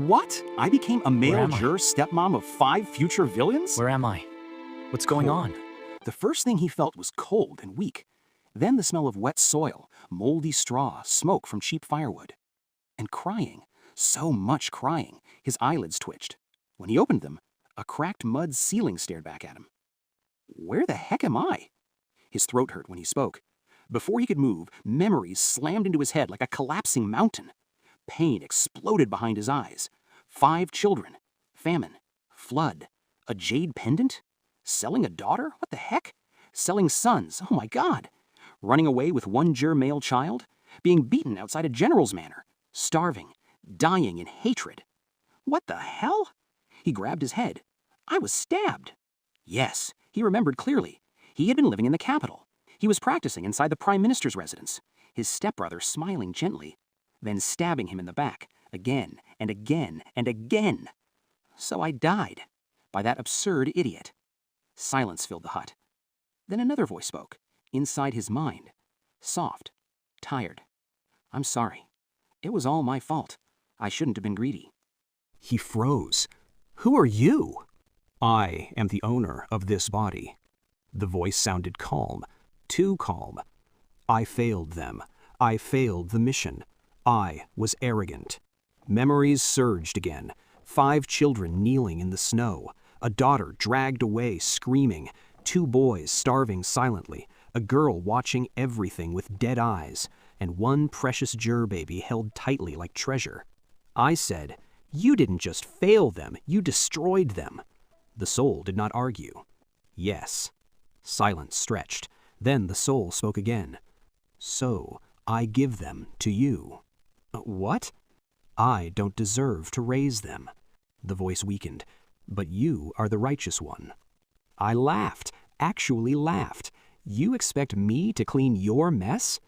What? I became a Where male am I? juror stepmom of 5 future villains? Where am I? What's going Cold. on? The first thing he felt was cold and weak. Then the smell of wet soil, moldy straw, smoke from cheap firewood. And crying. So much crying. His eyelids twitched. When he opened them, a cracked mud ceiling stared back at him. Where the heck am I? His throat hurt when he spoke. Before he could move, memories slammed into his head like a collapsing mountain. Pain exploded behind his eyes. 5 children. Famine. Flood. A jade pendant? Selling a daughter? What the heck? Selling sons? Oh my God. Running away with 1 juror male child? Being beaten outside a general's manor? Starving. Dying in hatred. What the hell? He grabbed his head. I was stabbed. Yes, he remembered clearly. He had been living in the capital. He was practicing inside the Prime Minister's residence, his stepbrother smiling gently, then stabbing him in the back, again and again and again. So I died, by that absurd idiot. Silence filled the hut. Then another voice spoke, inside his mind, soft, tired. I'm sorry. It was all my fault. I shouldn't have been greedy. He froze. Who are you? I am the owner of this body. The voice sounded calm, too calm. I failed them. I failed the mission. I was arrogant. Memories surged again. 5 children kneeling in the snow. A daughter dragged away screaming. 2 boys starving silently. A girl watching everything with dead eyes. And 1 precious juror baby held tightly like treasure. I said, "You didn't just fail them, you destroyed them." The soul did not argue. Yes. Silence stretched. Then the soul spoke again. So I give them to you. What? I don't deserve to raise them. The voice weakened. But you are the righteous one. I laughed, actually laughed. You expect me to clean your mess?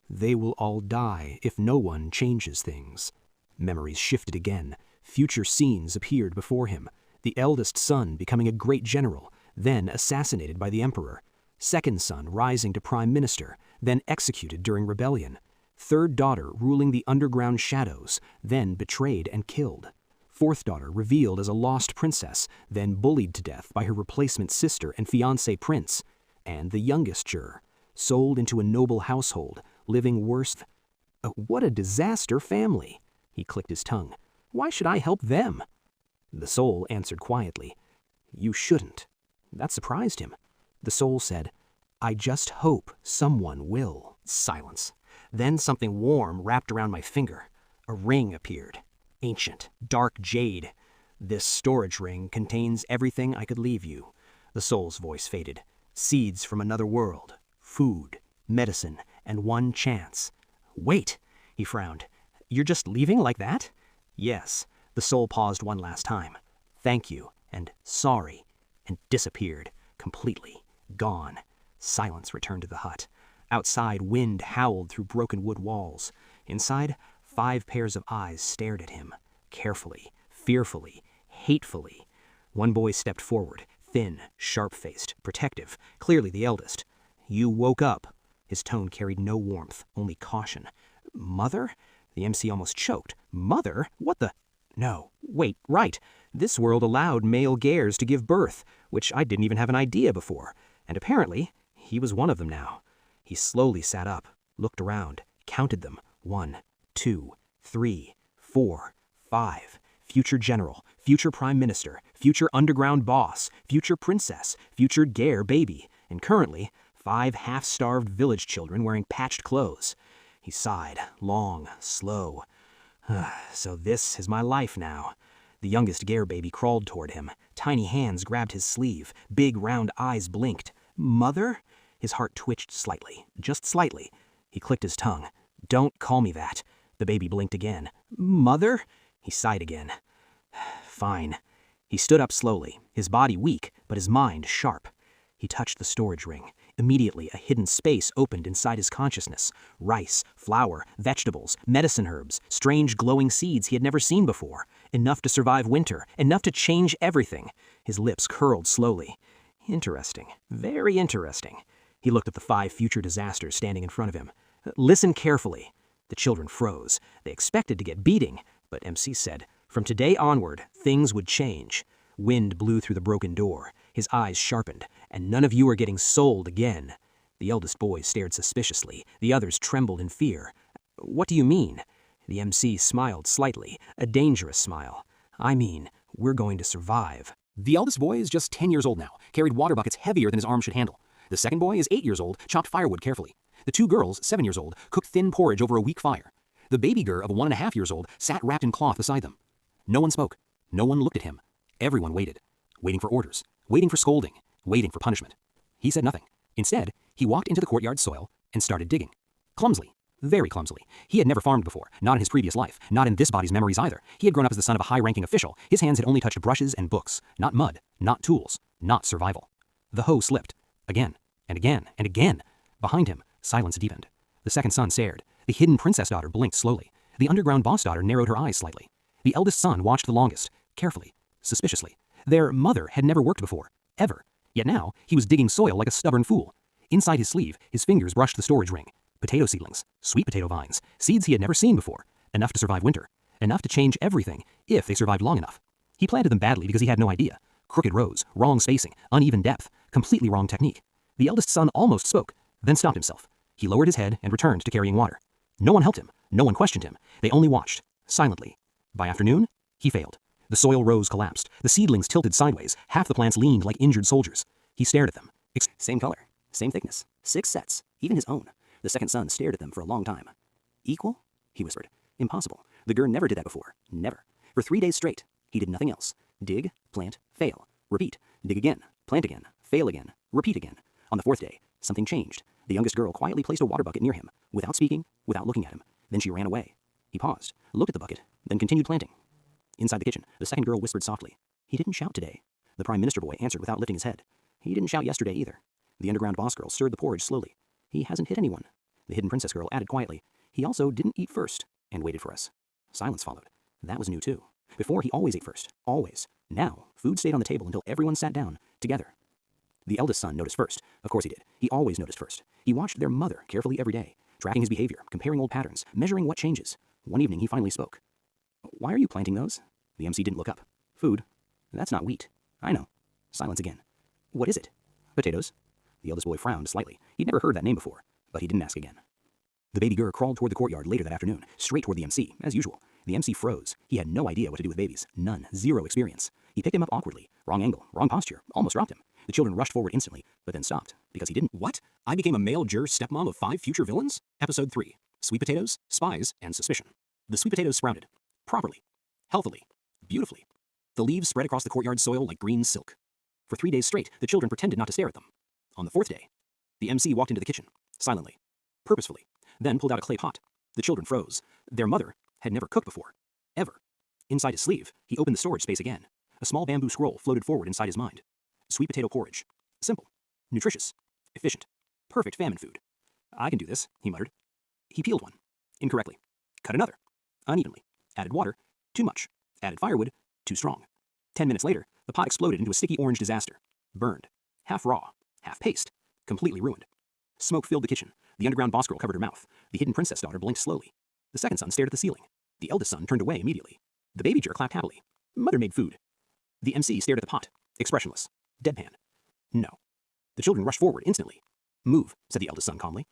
They will all die if no one changes things. Memories shifted again. Future scenes appeared before him. The eldest son becoming a great general, then assassinated by the emperor. Second son rising to prime minister, then executed during rebellion. Third daughter ruling the underground shadows, then betrayed and killed. Fourth daughter revealed as a lost princess, then bullied to death by her replacement sister and fiancé prince. And the youngest juror, sold into a noble household, living worse. What a disaster family! He clicked his tongue. Why should I help them? The soul answered quietly. You shouldn't. That surprised him. The soul said, I just hope someone will. Silence. Then something warm wrapped around my finger. A ring appeared. Ancient, dark jade. This storage ring contains everything I could leave you. The soul's voice faded. Seeds from another world. Food, medicine, and 1 chance. Wait, he frowned. You're just leaving like that? Yes. The soul paused one last time. Thank you, and sorry, and disappeared, completely, gone. Silence returned to the hut. Outside, wind howled through broken wood walls. Inside, 5 pairs of eyes stared at him, carefully, fearfully, hatefully. 1 boy stepped forward, thin, sharp-faced, protective, clearly the eldest. You woke up. His tone carried no warmth, only caution. Mother? The MC almost choked. Mother? What the? No, wait, right. This world allowed male heirs to give birth, which I didn't even have an idea before. And apparently, he was one of them now. He slowly sat up, looked around, counted them. 1, 2, 3, 4, 5. Future general, future prime minister, future underground boss, future princess, future Gare baby, and currently, 5 half-starved village children wearing patched clothes. He sighed, long, slow. So this is my life now. The youngest Gare baby crawled toward him. Tiny hands grabbed his sleeve. Big round eyes blinked. Mother? His heart twitched slightly, just slightly. He clicked his tongue. Don't call me that. The baby blinked again. Mother? He sighed again. Fine. He stood up slowly, his body weak, but his mind sharp. He touched the storage ring. Immediately, a hidden space opened inside his consciousness. Rice, flour, vegetables, medicine herbs, strange glowing seeds he had never seen before. Enough to survive winter, enough to change everything. His lips curled slowly. Interesting. Very interesting. He looked at the 5 future disasters standing in front of him. Listen carefully. The children froze. They expected to get beating, but MC said, From today onward, things would change. Wind blew through the broken door. His eyes sharpened, and none of you are getting sold again. The eldest boy stared suspiciously. The others trembled in fear. What do you mean? The MC smiled slightly, a dangerous smile. I mean, we're going to survive. The eldest boy is just 10 years old now, carried water buckets heavier than his arms should handle. The second boy is 8 years old, chopped firewood carefully. The two girls, 7 years old, cooked thin porridge over a weak fire. The baby girl of 1.5 years old sat wrapped in cloth beside them. No one spoke. No one looked at him. Everyone waited. Waiting for orders. Waiting for scolding. Waiting for punishment. He said nothing. Instead, he walked into the courtyard soil and started digging. Clumsily. Very clumsily. He had never farmed before, not in his previous life, not in this body's memories either. He had grown up as the son of a high-ranking official. His hands had only touched brushes and books, not mud, not tools, not survival. The hoe slipped. Again, and again, and again. Behind him, silence deepened. The second son stared. The hidden princess daughter blinked slowly. The underground boss daughter narrowed her eyes slightly. The eldest son watched the longest, carefully, suspiciously. Their mother had never worked before, ever. Yet now, he was digging soil like a stubborn fool. Inside his sleeve, his fingers brushed the storage ring. Potato seedlings, sweet potato vines, seeds he had never seen before, enough to survive winter, enough to change everything, if they survived long enough. He planted them badly because he had no idea. Crooked rows, wrong spacing, uneven depth, completely wrong technique. The eldest son almost spoke, then stopped himself. He lowered his head and returned to carrying water. No one helped him, no one questioned him. They only watched, silently. By afternoon, he failed. The soil rows collapsed. The seedlings tilted sideways. Half the plants leaned like injured soldiers. He stared at them. Same color, same thickness, 6 sets, even his own. The second son stared at them for a long time. Equal? He whispered. Impossible. The Gur never did that before. Never. For 3 days straight, he did nothing else. Dig, plant, fail. Repeat. Dig again, plant again, fail again, repeat again. On the 4th day, something changed. The youngest girl quietly placed a water bucket near him, without speaking, without looking at him. Then she ran away. He paused, looked at the bucket, then continued planting. Inside the kitchen, the second girl whispered softly. He didn't shout today. The prime minister boy answered without lifting his head. He didn't shout yesterday either. The underground boss girl stirred the porridge slowly. He hasn't hit anyone. The hidden princess girl added quietly. He also didn't eat first, and waited for us. Silence followed. That was new too. Before, he always ate first. Always. Now, food stayed on the table until everyone sat down, together. The eldest son noticed first. Of course he did. He always noticed first. He watched their mother carefully every day, tracking his behavior, comparing old patterns, measuring what changes. One evening, he finally spoke. Why are you planting those? The MC didn't look up. Food. That's not wheat. I know. Silence again. What is it? Potatoes. The eldest boy frowned slightly. He'd never heard that name before, but he didn't ask again. The baby girl crawled toward the courtyard later that afternoon, straight toward the MC, as usual. The MC froze. He had no idea what to do with babies. None. Zero experience. He picked him up awkwardly. Wrong angle. Wrong posture. Almost dropped him. The children rushed forward instantly, but then stopped, because he didn't. What? I became a male juror stepmom of 5 future villains? Episode 3. Sweet potatoes, spies, and suspicion. The sweet potatoes sprouted. Properly. Healthily. Beautifully. The leaves spread across the courtyard soil like green silk. For 3 days straight, the children pretended not to stare at them. On the 4th day, the MC walked into the kitchen, silently, purposefully, then pulled out a clay pot. The children froze. Their mother had never cooked before. Ever. Inside his sleeve, he opened the storage space again. A small bamboo scroll floated forward inside his mind. Sweet potato porridge. Simple. Nutritious. Efficient. Perfect famine food. I can do this, he muttered. He peeled one. Incorrectly. Cut another. Unevenly. Added water. Too much. Added firewood. Too strong. 10 minutes later, the pot exploded into a sticky orange disaster. Burned. Half raw. Half paste. Completely ruined. Smoke filled the kitchen. The underground boss girl covered her mouth. The hidden princess daughter blinked slowly. The second son stared at the ceiling. The eldest son turned away immediately. The baby juror clapped happily. Mother made food. The MC stared at the pot, expressionless. Deadpan. No. The children rushed forward instantly. Move, said the eldest son calmly.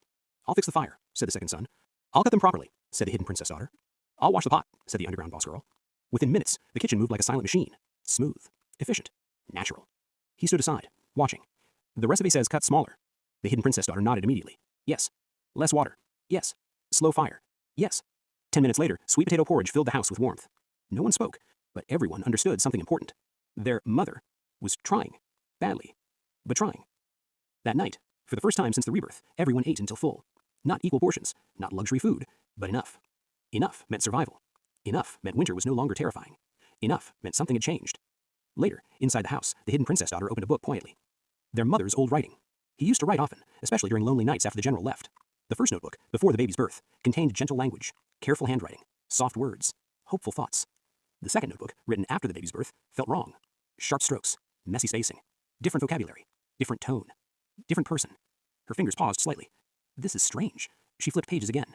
I'll fix the fire, said the second son. I'll cut them properly, said the hidden princess daughter. I'll wash the pot, said the underground boss girl. Within minutes, the kitchen moved like a silent machine. Smooth. Efficient. Natural. He stood aside, watching. The recipe says cut smaller. The hidden princess daughter nodded immediately. Yes. Less water. Yes. Slow fire. Yes. 10 minutes later, sweet potato porridge filled the house with warmth. No one spoke, but everyone understood something important. Their mother was trying. Badly. But trying. That night, for the first time since the rebirth, everyone ate until full. Not equal portions, not luxury food, but enough. Enough meant survival. Enough meant winter was no longer terrifying. Enough meant something had changed. Later, inside the house, the hidden princess daughter opened a book quietly. Their mother's old writing. He used to write often, especially during lonely nights after the general left. The first notebook, before the baby's birth, contained gentle language, careful handwriting, soft words, hopeful thoughts. The second notebook, written after the baby's birth, felt wrong. Sharp strokes, messy spacing, different vocabulary, different tone, different person. Her fingers paused slightly. This is strange. She flipped pages again.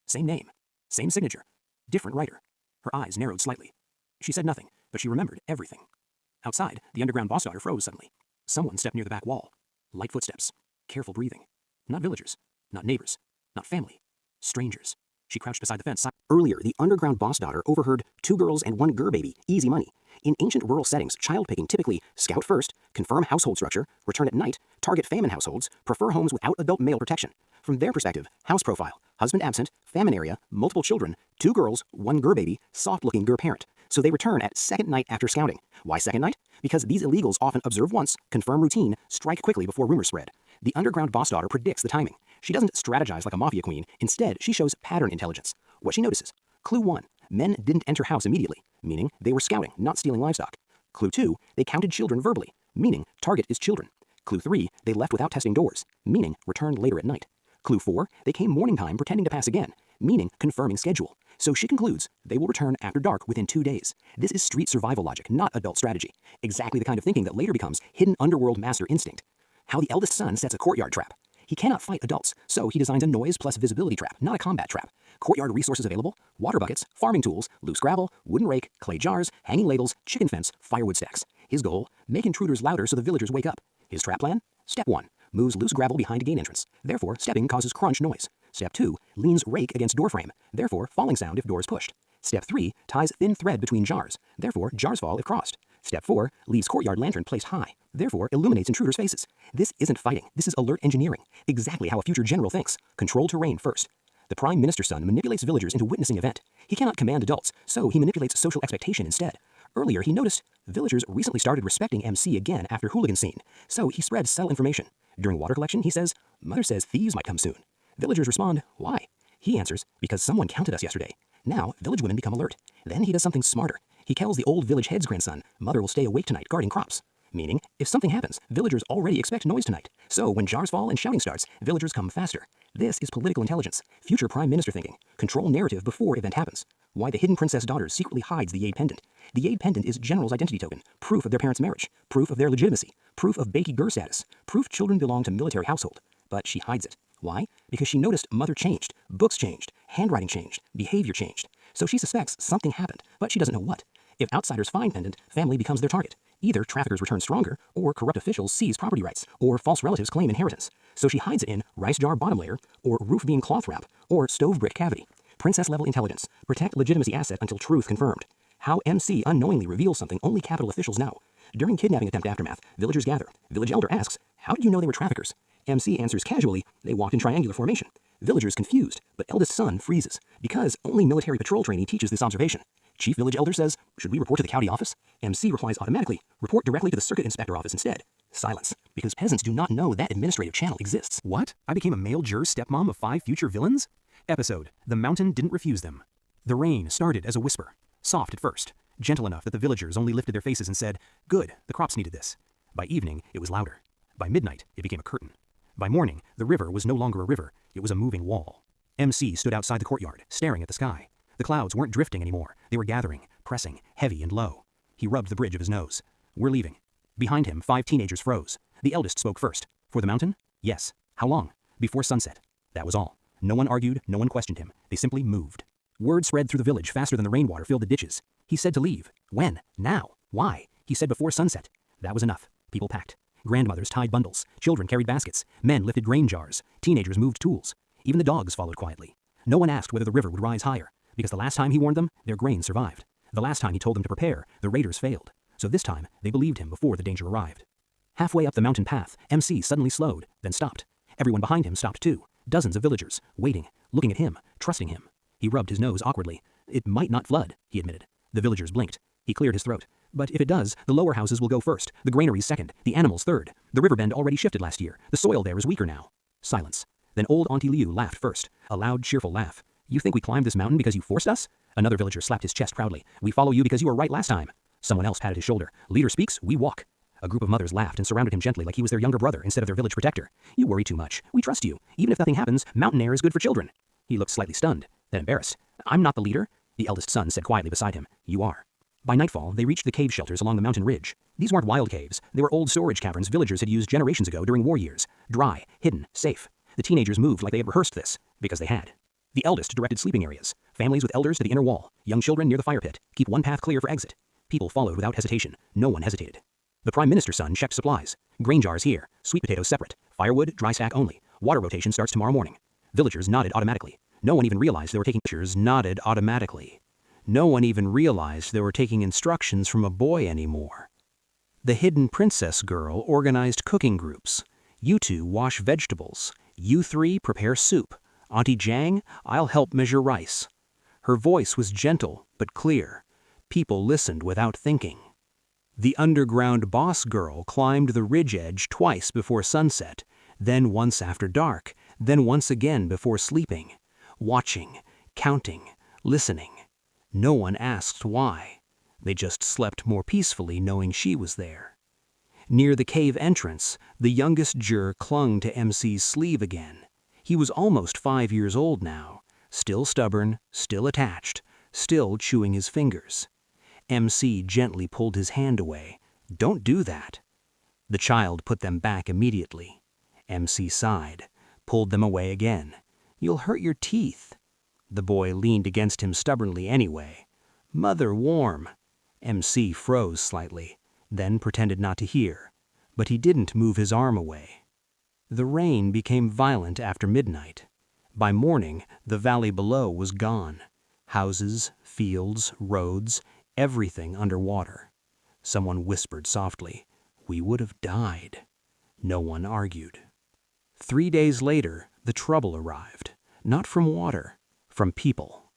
Same name, same signature, different writer. Her eyes narrowed slightly. She said nothing, but she remembered everything. Outside, the underground boss daughter froze suddenly. Someone stepped near the back wall. Light footsteps. Careful breathing. Not villagers. Not neighbors. Not family. Strangers. She crouched beside the fence. Earlier, the underground boss daughter overheard 2 girls and 1 gur baby, easy money. In ancient rural settings, child picking typically scout first, confirm household structure, return at night, target famine households, prefer homes without adult male protection. From their perspective, house profile, husband absent, famine area, multiple children, 2 girls, 1 gur baby, soft-looking gur parent. So they return at second night after scouting. Why second night? Because these illegals often observe once, confirm routine, strike quickly before rumors spread. The underground boss daughter predicts the timing. She doesn't strategize like a mafia queen. Instead, she shows pattern intelligence. What she notices. Clue 1. Men didn't enter house immediately, meaning they were scouting, not stealing livestock. Clue 2. They counted children verbally, meaning target is children. Clue 3. They left without testing doors, meaning returned later at night. Clue 4. They came morning time pretending to pass again, meaning confirming schedule. So she concludes they will return after dark within 2 days. This is street survival logic, not adult strategy. Exactly the kind of thinking that later becomes hidden underworld master instinct. How the eldest son sets a courtyard trap. He cannot fight adults, so he designs a noise plus visibility trap, not a combat trap. Courtyard resources available: water buckets, farming tools, loose gravel, wooden rake, clay jars, hanging ladles, chicken fence, firewood stacks. His goal: make intruders louder so the villagers wake up. His trap plan? Step 1. Moves loose gravel behind a gate entrance. Therefore, stepping causes crunch noise. Step 2. Leans rake against door frame. Therefore, falling sound if door is pushed. Step 3. Ties thin thread between jars. Therefore, jars fall if crossed. Step 4. Leaves courtyard lantern placed high. Therefore, illuminates intruders' faces. This isn't fighting. This is alert engineering. Exactly how a future general thinks. Control terrain first. The Prime Minister's son manipulates villagers into witnessing event. He cannot command adults, so he manipulates social expectation instead. Earlier, he noticed villagers recently started respecting MC again after hooligan scene, so he spread subtle information. During water collection, he says, "Mother says thieves might come soon." Villagers respond, "Why?" He answers, "Because someone counted us yesterday." Now, village women become alert. Then he does something smarter. He tells the old village head's grandson, "Mother will stay awake tonight guarding crops." Meaning, if something happens, villagers already expect noise tonight. So when jars fall and shouting starts, villagers come faster. This is political intelligence, future prime minister thinking. Control narrative before event happens. Why the hidden princess daughter secretly hides the Yade pendant. The Yade pendant is general's identity token, proof of their parents' marriage, proof of their legitimacy, proof of Bakey Gur status, proof children belong to military household. But she hides it. Why? Because she noticed mother changed, books changed, handwriting changed, behavior changed. So she suspects something happened, but she doesn't know what. If outsiders find pendant, family becomes their target. Either traffickers return stronger, or corrupt officials seize property rights, or false relatives claim inheritance. So she hides it in rice jar bottom layer, or roof beam cloth wrap, or stove brick cavity. Princess-level intelligence. Protect legitimacy asset until truth confirmed. How MC unknowingly reveals something only capital officials know. During kidnapping attempt aftermath, villagers gather. Village elder asks, "How did you know they were traffickers?" MC answers casually, "They walked in triangular formation." Villagers confused, but eldest son freezes, because only military patrol training teaches this observation. Chief village elder says, "Should we report to the county office?" MC replies automatically, "Report directly to the circuit inspector office instead." Silence, because peasants do not know that administrative channel exists. What? I became a male juror stepmom of 5 future villains? Episode: The Mountain Didn't Refuse Them. The rain started as a whisper, soft at first, gentle enough that the villagers only lifted their faces and said, "Good, the crops needed this." By evening, it was louder. By midnight, it became a curtain. By morning, the river was no longer a river, it was a moving wall. MC stood outside the courtyard, staring at the sky. The clouds weren't drifting anymore, they were gathering, pressing, heavy and low. He rubbed the bridge of his nose. "We're leaving." Behind him, 5 teenagers froze. The eldest spoke first. "For the mountain?" "Yes." "How long?" "Before sunset." That was all. No one argued, no one questioned him. They simply moved. Word spread through the village faster than the rainwater filled the ditches. He said to leave. When? Now. Why? He said before sunset. That was enough. People packed. Grandmothers tied bundles. Children carried baskets. Men lifted grain jars. Teenagers moved tools. Even the dogs followed quietly. No one asked whether the river would rise higher, because the last time he warned them, their grain survived. The last time he told them to prepare, the raiders failed. So this time, they believed him before the danger arrived. Halfway up the mountain path, MC suddenly slowed, then stopped. Everyone behind him stopped too. Dozens of villagers, waiting, looking at him, trusting him. He rubbed his nose awkwardly. "It might not flood," he admitted. The villagers blinked. He cleared his throat. "But if it does, the lower houses will go first, the granaries second, the animals third. The riverbend already shifted last year. The soil there is weaker now." Silence. Then old Auntie Liu laughed first, a loud, cheerful laugh. "You think we climbed this mountain because you forced us?" Another villager slapped his chest proudly. "We follow you because you were right last time." Someone else patted his shoulder. "Leader speaks, we walk." A group of mothers laughed and surrounded him gently like he was their younger brother instead of their village protector. "You worry too much. We trust you. Even if nothing happens, mountain air is good for children." He looked slightly stunned, then embarrassed. "I'm not the leader," the eldest son said quietly beside him. "You are." By nightfall, they reached the cave shelters along the mountain ridge. These weren't wild caves. They were old storage caverns villagers had used generations ago during war years. Dry, hidden, safe. The teenagers moved like they had rehearsed this, because they had. The eldest directed sleeping areas. Families with elders to the inner wall. Young children near the fire pit. Keep one path clear for exit. People followed without hesitation. No one hesitated. The Prime Minister's son checked supplies. Grain jars here. Sweet potatoes separate. Firewood, dry stack only. Water rotation starts tomorrow morning. Villagers nodded automatically. No one even realized they were taking pictures. Nodded automatically. No one even realized they were taking instructions from a boy anymore. The hidden princess girl organized cooking groups. You two wash vegetables. You three prepare soup. Auntie Jang, I'll help measure rice. Her voice was gentle but clear. People listened without thinking. The underground boss girl climbed the ridge edge twice before sunset, then once after dark, then once again before sleeping. Watching, counting, listening. No one asked why. They just slept more peacefully knowing she was there. Near the cave entrance, the youngest juror clung to MC's sleeve again. He was almost 5 years old now, still stubborn, still attached, still chewing his fingers. MC gently pulled his hand away. Don't do that. The child put them back immediately. MC sighed, pulled them away again. You'll hurt your teeth. The boy leaned against him stubbornly anyway. Mother warm. MC froze slightly, then pretended not to hear, but he didn't move his arm away. The rain became violent after midnight. By morning, the valley below was gone. Houses, fields, roads, everything underwater. Someone whispered softly, "We would have died." No one argued. 3 days later, the trouble arrived, not from water, from people.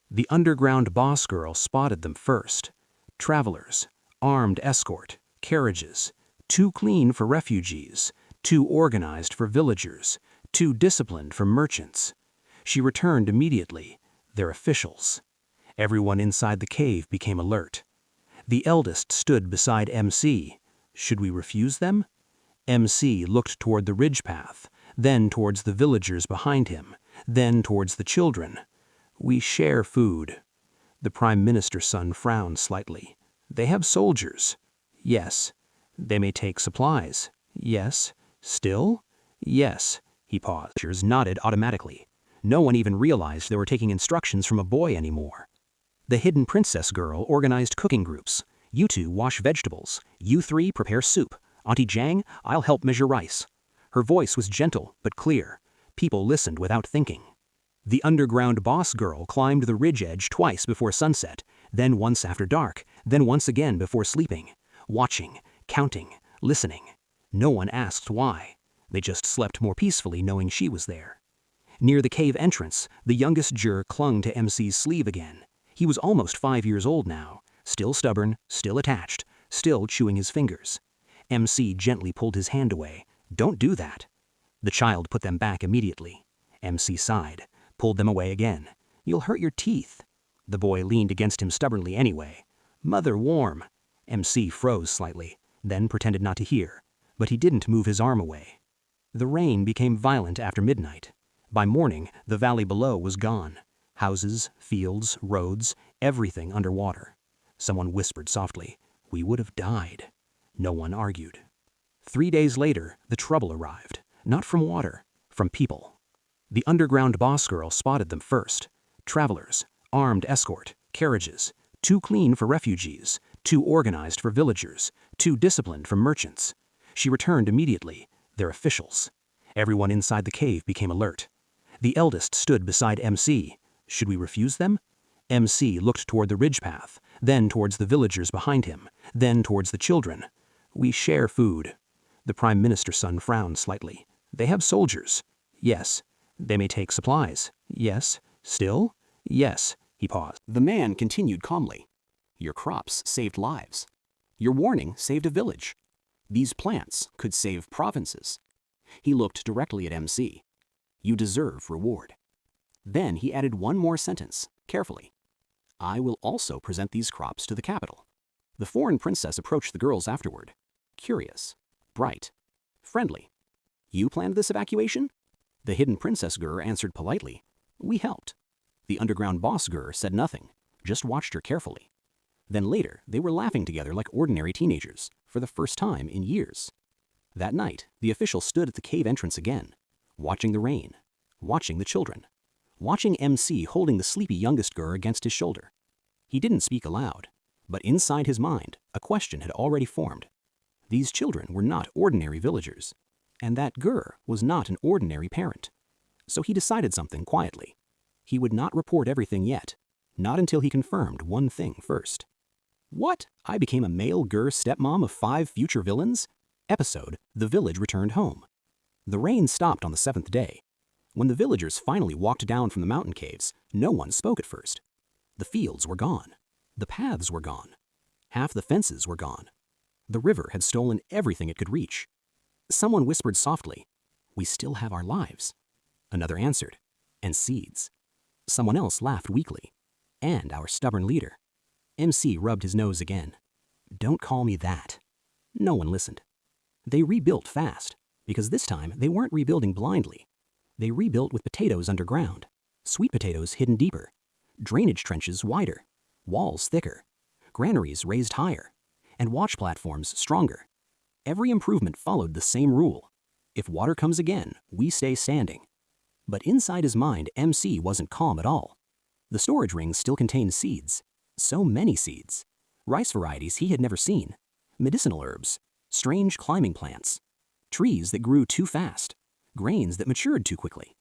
The underground boss girl spotted them first. Travelers, armed escort, carriages, too clean for refugees, too organized for villagers, too disciplined for merchants. She returned immediately. They're officials. Everyone inside the cave became alert. The eldest stood beside MC. Should we refuse them? MC looked toward the ridge path, then towards the villagers behind him, then towards the children. We share food. The Prime Minister's son frowned slightly. They have soldiers. Yes. They may take supplies. Yes. Still? Yes. He paused. Villagers nodded automatically. No one even realized they were taking instructions from a boy anymore. The hidden princess girl organized cooking groups. You two wash vegetables. You three prepare soup. Auntie Jang, I'll help measure rice. Her voice was gentle but clear. People listened without thinking. The underground boss girl climbed the ridge edge twice before sunset, then once after dark, then once again before sleeping. Watching, counting, listening. No one asked why. They just slept more peacefully knowing she was there. Near the cave entrance, the youngest juror clung to MC's sleeve again. He was almost 5 years old now, still stubborn, still attached, still chewing his fingers. MC gently pulled his hand away. Don't do that. The child put them back immediately. MC sighed, pulled them away again. You'll hurt your teeth. The boy leaned against him stubbornly anyway. Mother warm. MC froze slightly, then pretended not to hear, but he didn't move his arm away. The rain became violent after midnight. By morning, the valley below was gone. Houses, fields, roads, everything underwater. Someone whispered softly, "We would have died." No one argued. 3 days later, the trouble arrived, not from water, from people. The underground boss girl spotted them first. Travelers, armed escort, carriages, too clean for refugees, too organized for villagers, too disciplined for merchants. She returned immediately. They're officials. Everyone inside the cave became alert. The eldest stood beside MC. Should we refuse them? MC looked toward the ridge path, then towards the villagers behind him, then towards the children. We share food. The Prime Minister's son frowned slightly. They have soldiers. Yes. They may take supplies. Yes. Still? Yes. He paused. The man continued calmly. Your crops saved lives. Your warning saved a village. These plants could save provinces. He looked directly at MC. You deserve reward. Then he added one more sentence, carefully. I will also present these crops to the capital. The foreign princess approached the girls afterward. Curious, bright, friendly. You planned this evacuation? The hidden princess girl answered politely. We helped. The underground boss girl said nothing, just watched her carefully. Then later, they were laughing together like ordinary teenagers, for the first time in years. That night, the official stood at the cave entrance again, watching the rain, watching the children, watching MC holding the sleepy youngest girl against his shoulder. He didn't speak aloud, but inside his mind, a question had already formed. These children were not ordinary villagers, and that Gur was not an ordinary parent. So he decided something quietly. He would not report everything yet, not until he confirmed one thing first. What? I became a male Gur stepmom of 5 future villains? Episode, The Village Returned Home. The rain stopped on the 7th day. When the villagers finally walked down from the mountain caves, no one spoke at first. The fields were gone. The paths were gone. Half the fences were gone. The river had stolen everything it could reach. Someone whispered softly, "We still have our lives." Another answered, "And seeds." Someone else laughed weakly, "And our stubborn leader." MC rubbed his nose again. "Don't call me that." No one listened. They rebuilt fast, because this time they weren't rebuilding blindly. They rebuilt with potatoes underground, sweet potatoes hidden deeper, drainage trenches wider, walls thicker, granaries raised higher, and watch platforms stronger. Every improvement followed the same rule. If water comes again, we stay standing. But inside his mind, MC wasn't calm at all. The storage rings still contained seeds. So many seeds. Rice varieties he had never seen. Medicinal herbs. Strange climbing plants. Trees that grew too fast. Grains that matured too quickly.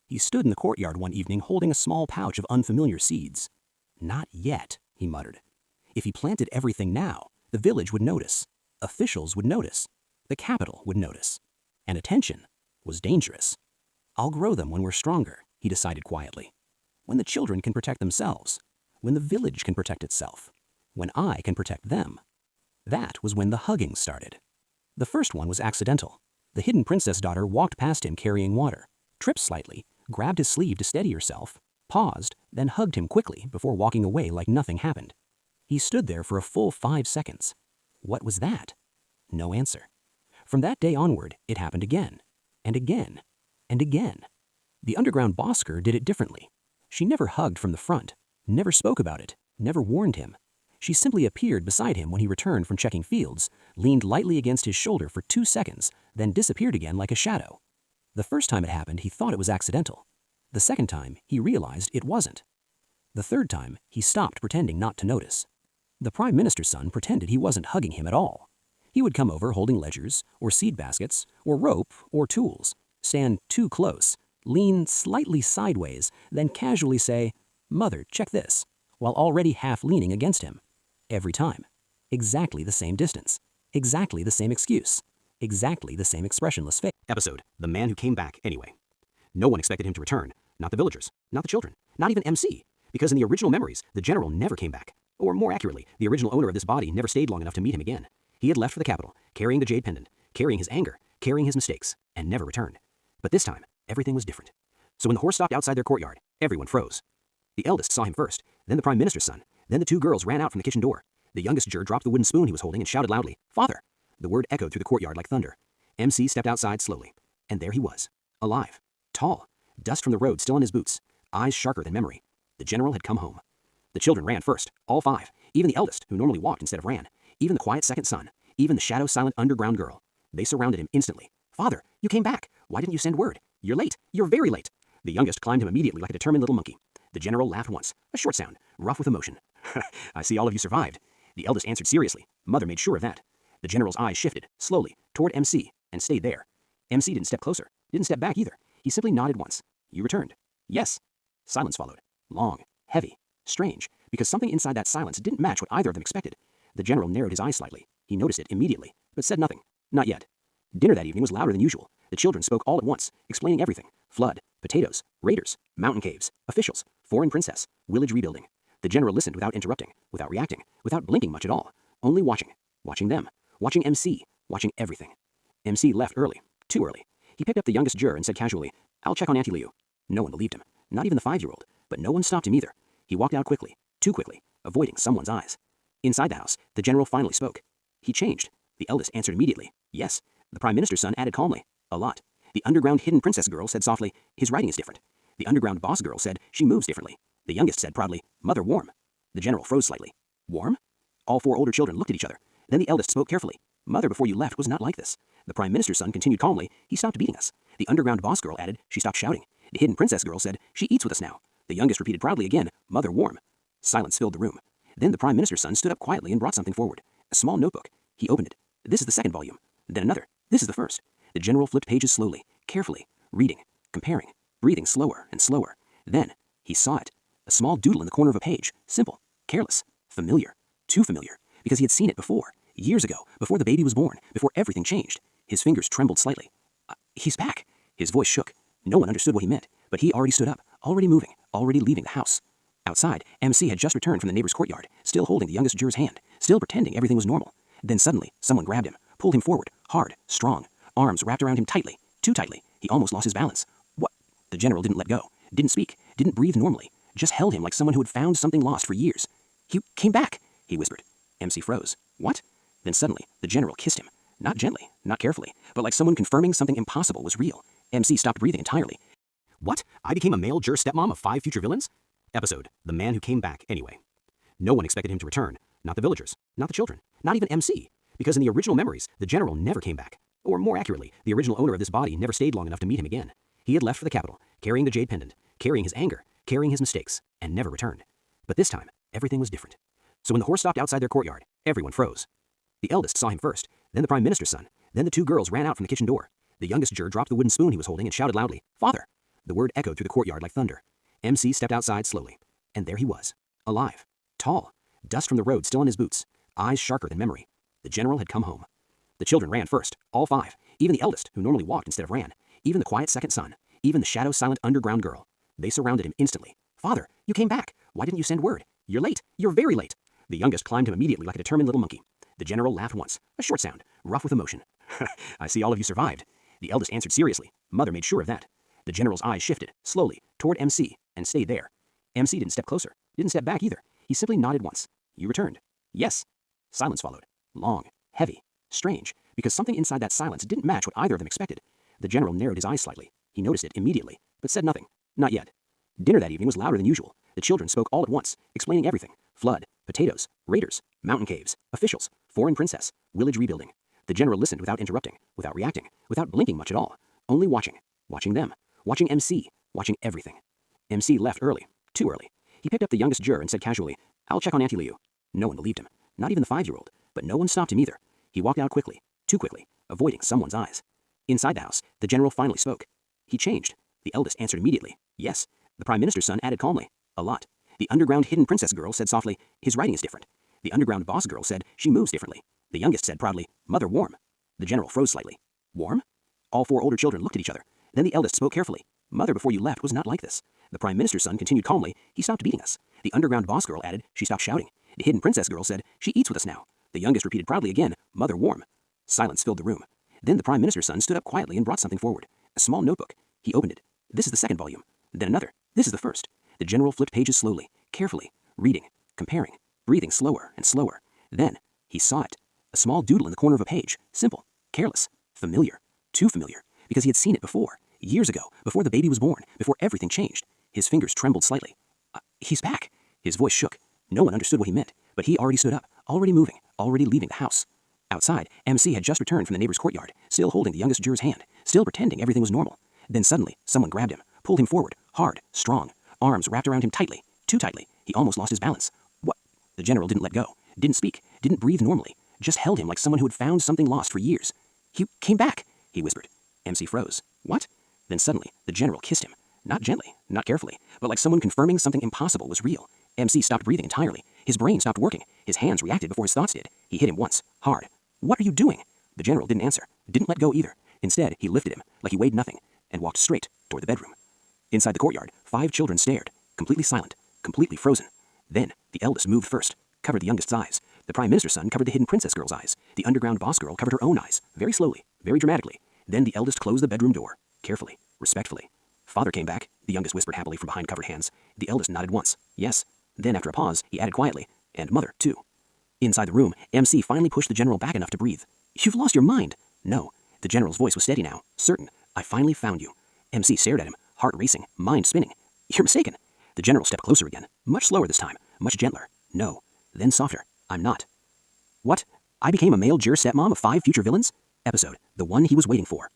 He stood in the courtyard one evening holding a small pouch of unfamiliar seeds. "Not yet," he muttered. If he planted everything now, the village would notice. Officials would notice. The capital would notice. And attention was dangerous. "I'll grow them when we're stronger," he decided quietly. "When the children can protect themselves. When the village can protect itself. When I can protect them." That was when the hugging started. The first one was accidental. The hidden princess daughter walked past him carrying water, tripped slightly, grabbed his sleeve to steady herself, paused, then hugged him quickly before walking away like nothing happened. He stood there for a full 5 seconds. What was that? No answer. From that day onward, it happened again, and again, and again. The underground bosker did it differently. She never hugged from the front, never spoke about it, never warned him. She simply appeared beside him when he returned from checking fields, leaned lightly against his shoulder for 2 seconds, then disappeared again like a shadow. The first time it happened, he thought it was accidental. The second time, he realized it wasn't. The third time, he stopped pretending not to notice. The Prime Minister's son pretended he wasn't hugging him at all. He would come over holding ledgers, or seed baskets, or rope, or tools, stand too close, lean slightly sideways, then casually say, "Mother, check this," while already half leaning against him. Every time. Exactly the same distance. Exactly the same excuse. Exactly the same expressionless face. Episode, The Man Who Came Back Anyway. No one expected him to return. Not the villagers. Not the children. Not even MC. Because in the original memories, the general never came back. Or more accurately, the original owner of this body never stayed long enough to meet him again. He had left for the capital, carrying the jade pendant, carrying his anger, carrying his mistakes, and never returned. But this time, everything was different. So when the horse stopped outside their courtyard, everyone froze. The eldest saw him first, then the Prime Minister's son, then the 2 girls ran out from the kitchen door. The youngest Jur dropped the wooden spoon he was holding and shouted loudly, "Father!" The word echoed through the courtyard like thunder. MC stepped outside slowly, and there he was, alive, tall, dust from the road still on his boots, eyes sharper than memory. The general had come home. The children ran first, all 5, even the eldest, who normally walked instead of ran, even the quiet second son, even the shadow-silent underground girl. They surrounded him instantly. "Father, you came back. Why didn't you send word? You're late. You're very late." The youngest climbed him immediately like a determined little monkey. The general laughed once, a short sound, rough with emotion. "I see all of you survived." The eldest answered seriously. Mother made sure of that. The general's eyes shifted, slowly, toward MC, and stayed there. MC didn't step closer, didn't step back either. He simply nodded once. "You returned." "Yes." Silence followed. Long, heavy, strange, because something inside that silence didn't match what either of them expected. The general narrowed his eyes slightly. He noticed it immediately, but said nothing. Not yet. Dinner that evening was louder than usual. The children spoke all at once, explaining everything. Flood, potatoes, raiders, mountain caves, officials, foreign princess, village rebuilding. The general listened without interrupting, without reacting, without blinking much at all. Only watching. Watching them. Watching MC. Watching everything. MC left early. Too early. He picked up the youngest Jur and said casually, "I'll check on Auntie Liu." No one believed him. Not even the 5-year-old. But no one stopped him either. He walked out quickly. Too quickly. Avoiding someone's eyes. Inside the house, the general finally spoke. He changed. The eldest answered immediately. "Yes." The Prime Minister's son added calmly. "A lot." The underground hidden princess girl said softly, "His writing is different." The underground boss girl said, "She moves differently." The youngest said proudly, "Mother, warm." The general froze slightly. "Warm?" All 4 older children looked at each other. Then the eldest spoke carefully. "Mother, before you left, was not like this." The Prime Minister's son continued calmly, "He stopped beating us." The underground boss girl added, "She stopped shouting." The hidden princess girl said, "She eats with us now." The youngest repeated proudly again, "Mother warm." Silence filled the room. Then the prime minister's son stood up quietly and brought something forward. A small notebook. He opened it. This is the second volume. Then another. This is the first. The general flipped pages slowly, carefully, reading, comparing, breathing slower and slower. Then he saw it. A small doodle in the corner of a page. Simple, careless, familiar. Too familiar, because he had seen it before. Years ago, before the baby was born, before everything changed. His fingers trembled slightly. He's back. His voice shook. No one understood what he meant, but he already stood up, already moving, already leaving the house. Outside, MC had just returned from the neighbor's courtyard, still holding the youngest juror's hand, still pretending everything was normal. Then suddenly, someone grabbed him, pulled him forward, hard, strong, arms wrapped around him tightly, too tightly. He almost lost his balance. What? The general didn't let go, didn't speak, didn't breathe normally, just held him like someone who had found something lost for years. "He came back," he whispered. MC froze. What? Then suddenly, the general kissed him. Not gently, not carefully, but like someone confirming something impossible was real. MC stopped breathing entirely. What? I became a male juror stepmom of 5 future villains? Episode, The Man Who Came Back Anyway. No one expected him to return. Not the villagers, not the children, not even MC. Because in the original memories, the general never came back. Or more accurately, the original owner of this body never stayed long enough to meet him again. He had left for the capital, carrying the jade pendant, carrying his anger, carrying his mistakes, and never returned. But this time, everything was different. So when the horse stopped outside their courtyard, everyone froze. The eldest saw him first, then the prime minister's son, then the 2 girls ran out from the kitchen door. The youngest juror dropped the wooden spoon he was holding and shouted loudly, "Father!" The word echoed through the courtyard like thunder. MC stepped outside slowly, and there he was, alive, tall, dust from the road still on his boots, eyes sharper than memory. The general had come home. The children ran first, all 5, even the eldest, who normally walked instead of ran, even the quiet second son, even the shadow-silent underground girl. They surrounded him instantly. "Father, you came back. Why didn't you send word? You're late. You're very late." The youngest climbed him immediately like a determined little monkey. The general laughed once, a short sound, rough with emotion. "I see all of you survived." The eldest answered seriously. Mother made sure of that. The general's eyes shifted, slowly, toward MC, and stayed there. MC didn't step closer, didn't step back either. He simply nodded once. "You returned." "Yes." Silence followed. Long, heavy, strange, because something inside that silence didn't match what either of them expected. The general narrowed his eyes slightly. He noticed it immediately, but said nothing. Not yet. Dinner that evening was louder than usual. The children spoke all at once, explaining everything. Flood, potatoes, raiders, mountain caves, officials, foreign princess, village rebuilding. The general listened without interrupting, without reacting, without blinking much at all. Only watching. Watching them. Watching MC. Watching everything. MC left early. Too early. He picked up the youngest juror and said casually, "I'll check on Auntie Liu." No one believed him. Not even the 5-year-old. But no one stopped him either. He walked out quickly. Too quickly. Avoiding someone's eyes. Inside the house, the general finally spoke. He changed. The eldest answered immediately. Yes. The prime minister's son added calmly. A lot. The underground hidden princess girl said softly, "His writing is different." The underground boss girl said, "She moves differently." The youngest said proudly, "Mother warm." The general froze slightly. Warm? All 4 older children looked at each other. Then the eldest spoke carefully. "Mother before you left was not like this." The prime minister's son continued calmly, "He stopped beating us." The underground boss girl added, "She stopped shouting." The hidden princess girl said, "She eats with us now." The youngest repeated proudly again, "Mother warm." Silence filled the room. Then the prime minister's son stood up quietly and brought something forward. A small notebook. He opened it. This is the second volume. Then another. This is the first. The general flipped pages slowly, carefully, reading, comparing, breathing slower and slower. Then he saw it. A small doodle in the corner of a page. Simple, careless, familiar. Too familiar, because he had seen it before. Years ago, before the baby was born, before everything changed. His fingers trembled slightly. He's back. His voice shook. No one understood what he meant, but he already stood up, already moving, already leaving the house. Outside, MC had just returned from the neighbor's courtyard, still holding the youngest juror's hand, still pretending everything was normal. Then suddenly, someone grabbed him, pulled him forward, hard, strong, arms wrapped around him tightly, too tightly. He almost lost his balance. What? The general didn't let go, didn't speak, didn't breathe normally, just held him like someone who had found something lost for years. "He came back," he whispered. MC froze. What? Then suddenly, the general kissed him. Not gently, not carefully, but like someone confirming something impossible was real. MC stopped breathing entirely. His brain stopped working. His hands reacted before his thoughts did. He hit him once, hard. "What are you doing?" The general didn't answer, didn't let go either. Instead, he lifted him, like he weighed nothing, and walked straight toward the bedroom. Inside the courtyard, 5 children stared, completely silent, completely frozen. Then, the eldest moved first, covered the youngest's eyes. The prime minister's son covered the hidden princess girl's eyes. The underground boss girl covered her own eyes, very slowly, very dramatically. Then the eldest closed the bedroom door, carefully, respectfully. "Father came back," the youngest whispered happily from behind covered hands. The eldest nodded once. "Yes." Then, after a pause, he added quietly, "And mother, too." Inside the room, MC finally pushed the general back enough to breathe. "You've lost your mind." "No." The general's voice was steady now, certain. "I finally found you." MC stared at him, heart racing, mind spinning. "You're mistaken." The general stepped closer again, much slower this time, much gentler. "No." Then softer. "I'm not." What? I became a male juror stepmom of 5 future villains? Episode, the one he was waiting for.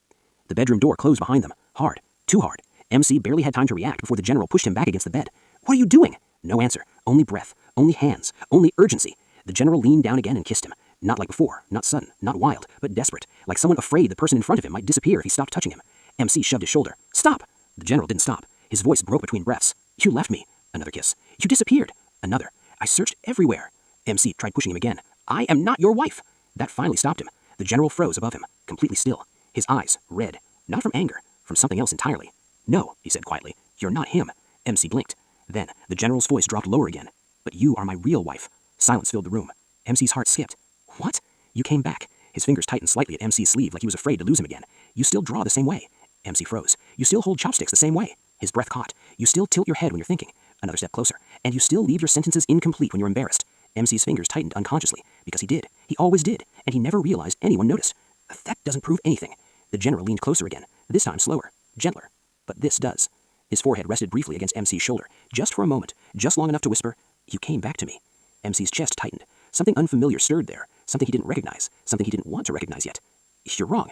The bedroom door closed behind them, hard, too hard. MC barely had time to react before the general pushed him back against the bed. What are you doing? No answer. Only breath. Only hands. Only urgency. The general leaned down again and kissed him. Not like before. Not sudden. Not wild. But desperate. Like someone afraid the person in front of him might disappear if he stopped touching him. MC shoved his shoulder. Stop! The general didn't stop. His voice broke between breaths. You left me. Another kiss. You disappeared. Another. I searched everywhere. MC tried pushing him again. I am not your wife. That finally stopped him. The general froze above him, completely still. His eyes red. Not from anger. From something else entirely. No, he said quietly. You're not him. MC blinked. Then, the general's voice dropped lower again. But you are my real wife. Silence filled the room. MC's heart skipped. What? You came back. His fingers tightened slightly at MC's sleeve like he was afraid to lose him again. You still draw the same way. MC froze. You still hold chopsticks the same way. His breath caught. You still tilt your head when you're thinking. Another step closer. And you still leave your sentences incomplete when you're embarrassed. MC's fingers tightened unconsciously, because he did. He always did, and he never realized anyone noticed. That doesn't prove anything. The general leaned closer again, this time slower, gentler. But this does. His forehead rested briefly against MC's shoulder, just for a moment, just long enough to whisper, You came back to me. MC's chest tightened. Something unfamiliar stirred there, something he didn't recognize, something he didn't want to recognize yet. You're wrong.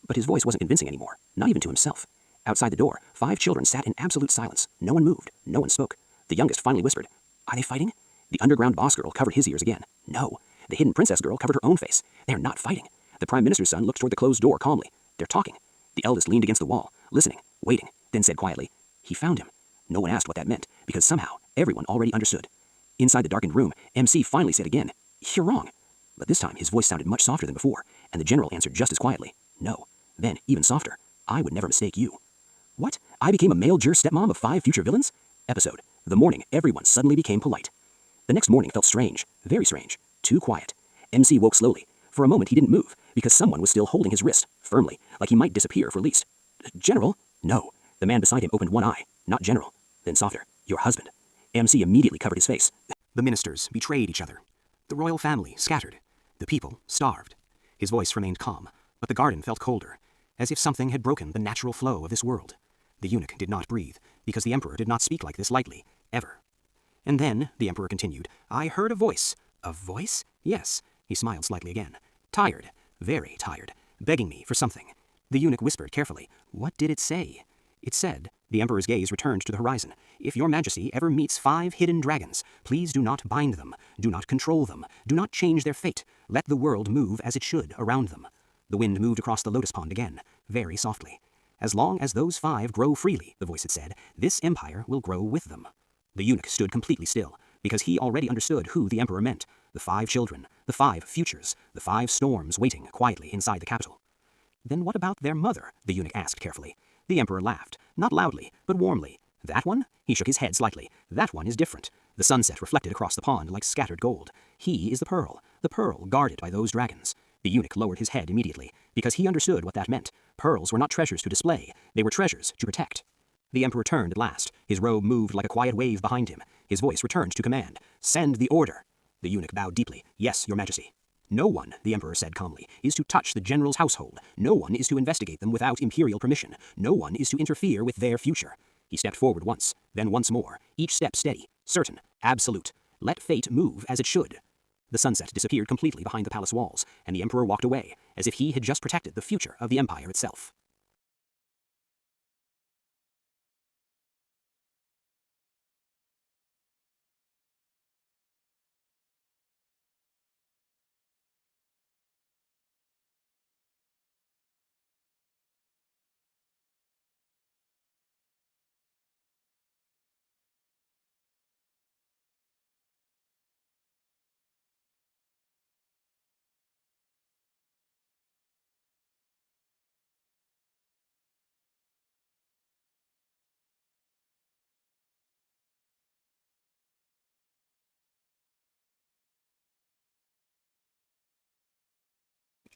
But his voice wasn't convincing anymore, not even to himself. Outside the door, 5 children sat in absolute silence. No one moved, no one spoke. The youngest finally whispered, Are they fighting? The underground boss girl covered his ears again. No. The hidden princess girl covered her own face. They're not fighting. The prime minister's son looked toward the closed door calmly. They're talking. The eldest leaned against the wall, listening, waiting, then said quietly, He found him. No one asked what that meant, because somehow everyone already understood. Inside the darkened room, MC finally said again, You're wrong. But this time his voice sounded much softer than before, and the general answered just as quietly, No. Then, even softer, I would never mistake you. What? I became a male stepmom of 5 future villains? Episode. The morning everyone suddenly became polite. The next morning felt strange, very strange, too quiet. MC woke slowly. For a moment he didn't move, because someone was still holding his wrist, firmly, like he might disappear for least. General? No. The man beside him opened one eye. Not General. Then softer. Your husband. MC immediately covered his face. The ministers betrayed each other. The royal family scattered. The people starved. His voice remained calm, but the garden felt colder, as if something had broken the natural flow of this world. The eunuch did not breathe, because the emperor did not speak like this lightly, ever. And then, the emperor continued, I heard a voice. A voice? Yes. He smiled slightly again. Tired, very tired, begging me for something. The eunuch whispered carefully. What did it say? It said, the emperor's gaze returned to the horizon. If your majesty ever meets 5 hidden dragons, please do not bind them, do not control them, do not change their fate. Let the world move as it should around them. The wind moved across the lotus pond again, very softly. As long as those 5 grow freely, the voice had said, this empire will grow with them. The eunuch stood completely still, because he already understood who the emperor meant. The 5 children, the 5 futures, the 5 storms waiting quietly inside the capital. Then what about their mother? The eunuch asked carefully. The emperor laughed, not loudly, but warmly. That one? He shook his head slightly. That one is different. The sunset reflected across the pond like scattered gold. He is the pearl guarded by those dragons. The eunuch lowered his head immediately, because he understood what that meant. Pearls were not treasures to display, they were treasures to protect. The emperor turned at last. His robe moved like a quiet wave behind him. His voice returned to command. Send the order. The eunuch bowed deeply. Yes, your majesty. No one, the emperor said calmly, is to touch the general's household. No one is to investigate them without imperial permission. No one is to interfere with their future. He stepped forward once, then once more, each step steady, certain, absolute. Let fate move as it should. The sunset disappeared completely behind the palace walls, and the emperor walked away, as if he had just protected the future of the empire itself.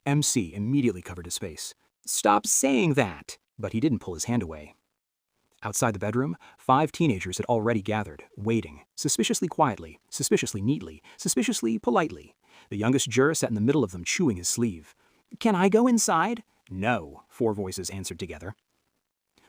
MC immediately covered his face. Stop saying that! But he didn't pull his hand away. Outside the bedroom, 5 teenagers had already gathered, waiting, suspiciously quietly, suspiciously neatly, suspiciously politely. The youngest juror sat in the middle of them, chewing his sleeve. Can I go inside? No, 4 voices answered together.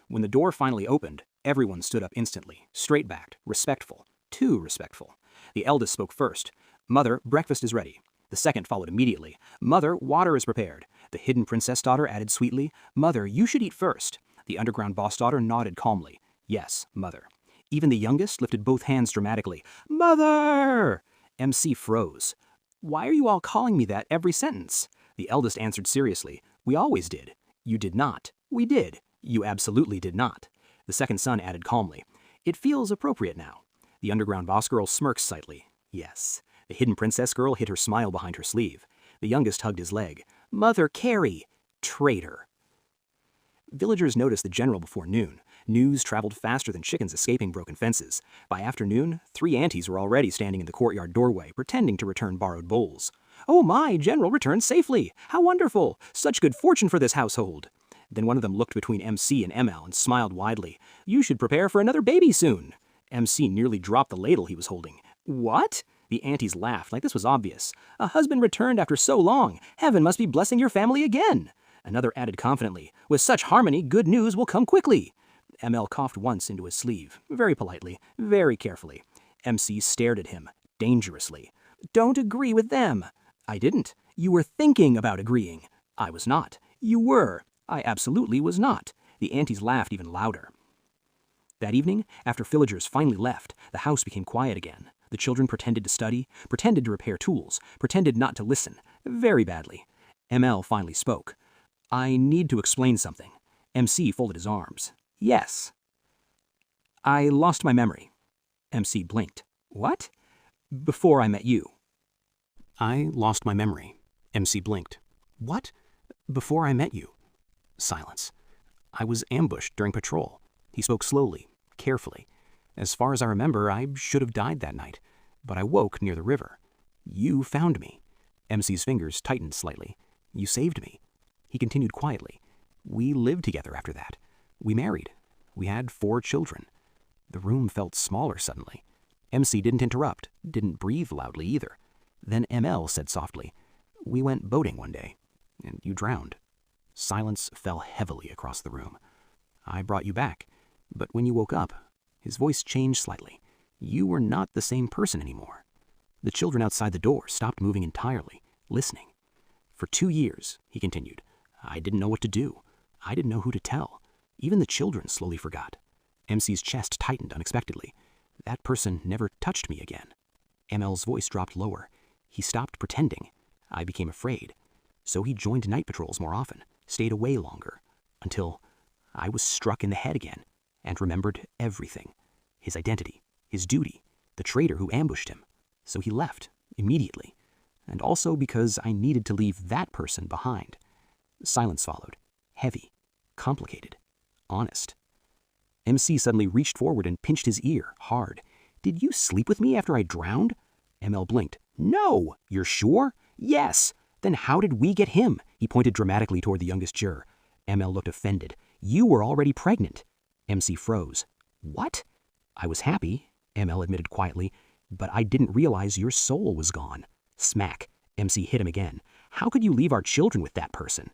When the door finally opened, everyone stood up instantly, straight-backed, respectful, too respectful. The eldest spoke first. Mother, breakfast is ready. The second followed immediately. Mother, water is prepared. The hidden princess daughter added sweetly, Mother, you should eat first. The underground boss daughter nodded calmly. Yes, mother. Even the youngest lifted both hands dramatically. Mother! MC froze. Why are you all calling me that every sentence? The eldest answered seriously. We always did. You did not. We did. You absolutely did not. The second son added calmly. It feels appropriate now. The underground boss girl smirked slightly. Yes. The hidden princess girl hid her smile behind her sleeve. The youngest hugged his leg. Mother Carrie! Traitor! Villagers noticed the general before noon. News traveled faster than chickens escaping broken fences. By afternoon, 3 aunties were already standing in the courtyard doorway, pretending to return borrowed bowls. Oh my, General returned safely! How wonderful! Such good fortune for this household! Then one of them looked between MC and ML and smiled widely. You should prepare for another baby soon! MC nearly dropped the ladle he was holding. What? The aunties laughed like this was obvious. A husband returned after so long. Heaven must be blessing your family again. Another added confidently, with such harmony, good news will come quickly. ML coughed once into his sleeve, very politely, very carefully. MC stared at him, dangerously. Don't agree with them. I didn't. You were thinking about agreeing. I was not. You were. I absolutely was not. The aunties laughed even louder. That evening, after villagers finally left, the house became quiet again. The children pretended to study, pretended to repair tools, pretended not to listen, very badly. ML finally spoke. I need to explain something. MC folded his arms. Yes. I lost my memory. MC blinked. What? Before I met you. I lost my memory. MC blinked. What? Before I met you. Silence. I was ambushed during patrol. He spoke slowly, carefully. As far as I remember, I should have died that night, but I woke near the river. You found me. MC's fingers tightened slightly. You saved me. He continued quietly. We lived together after that. We married. We had 4 children. The room felt smaller suddenly. MC didn't interrupt, didn't breathe loudly either. Then ML said softly, We went boating one day, and you drowned. Silence fell heavily across the room. I brought you back, but when you woke up, his voice changed slightly. You were not the same person anymore. The children outside the door stopped moving entirely, listening. For 2 years, he continued, I didn't know what to do. I didn't know who to tell. Even the children slowly forgot. MC's chest tightened unexpectedly. That person never touched me again. ML's voice dropped lower. He stopped pretending. I became afraid. So he joined night patrols more often, stayed away longer, until I was struck in the head again and remembered everything. His identity, his duty, the traitor who ambushed him. So he left, immediately. And also because I needed to leave that person behind. Silence followed. Heavy. Complicated. Honest. MC suddenly reached forward and pinched his ear, hard. Did you sleep with me after I drowned? ML blinked. No! You're sure? Yes! Then how did we get him? He pointed dramatically toward the youngest juror. ML looked offended. You were already pregnant. MC froze. What? I was happy, ML admitted quietly, but I didn't realize your soul was gone. Smack. MC hit him again. How could you leave our children with that person?